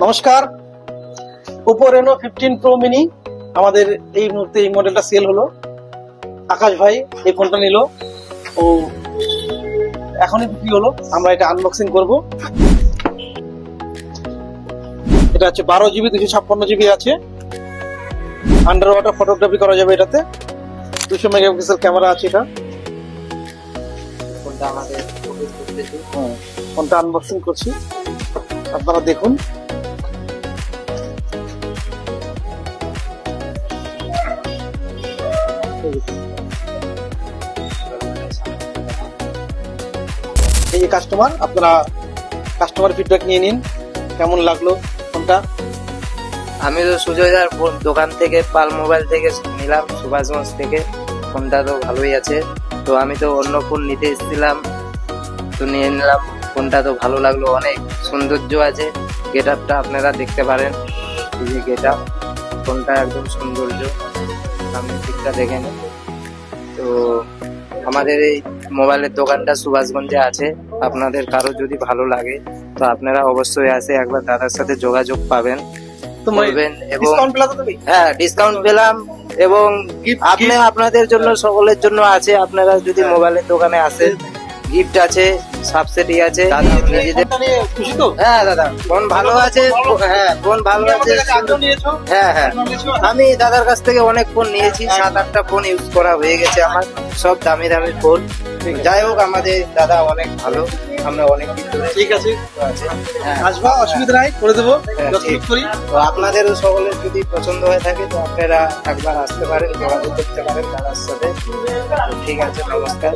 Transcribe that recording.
নমস্কার, Oppo Reno 15 pro mini আমাদের এই মুহূর্তে এই মডেলটা সেল হলো। আকাশ ভাই এই ফোনটা নিল, ও এখনই বিক্রি হলো। আমরা এটা আনবক্সিং করব। এটা হচ্ছে 12 GB 256 GB আছে। আন্ডার ওয়াটার ফটোগ্রাফি করা যাবে এটাতে। 200 মেগাপিক্সেল ক্যামেরা আছে এটা। ফোনটা আমাদের ফোনটা আনবক্সিং করছি, আপনারা দেখুন। এই যে কাস্টমার, আপনারা কাস্টমার ফিডব্যাক নিয়ে নিন, কেমন লাগলো ফোনটা। আমি তো সুজয়দার দোকান থেকে পাল মোবাইল থেকে নিলাম, সুভাষগঞ্জ থেকে। ফোনটা তো ভালোই আছে। তো আমি তো অন্য ফোন নিতে এসেছিলাম, তো নিয়ে নিলাম। ফোনটা তো ভালো লাগলো, অনেক সৌন্দর্য আছে। গেট আপটা আপনারা দেখতে পারেন, এই যে গেট আপ, ফোনটা একদম সৌন্দর্য। সামনের দিকটা দেখে নিন। তো আমাদের এই মোবাইলের দোকানটা সুভাষগঞ্জে আছে। আপনাদের কারো যদি ভালো লাগে তো আপনারা অবশ্যই আসে একবার দাদার সাথে যোগাযোগ পাবেন, বলবেন। এবং ডিসকাউন্ট পেলা তো তুমি? হ্যাঁ, ডিসকাউন্ট পেলাম। এবং আপনি আপনাদের জন্য সকলের জন্য আছে। আপনারা যদি মোবাইলের দোকানে আসেন, গিফট আছে, সাবসিডি আছে। দাদা নিজেদের ফোনটা নিয়ে খুশি তো? হ্যাঁ দাদা, ফোন ভালো আছে। হ্যাঁ, ফোন ভালো তুমি আছে। আমাদের কাছে আগেও নিয়েছো? হ্যাঁ হ্যাঁ, আমি দাদার কাছ থেকে অনেক ফোন নিয়েছি, 7-8টা ফোন ইউজ করা হয়ে গেছে আমার, সব দামি দামি ফোন। যাই হোক, আমাদের দাদা অনেক ভালো, আমরা অনেক দিন ধরে ঠিক আছে, আছে। হ্যাঁ, আসবা, অসুবিধা নাই, করে দেবো যত ঠিক। করি। তো আপনাদেরও সকলের যদি পছন্দ হয়ে থাকে তো আপনারা একবার আসতে পারেন, যোগাযোগ করতে পারেন দাদার সাথে। তো ঠিক আছে, নমস্কার।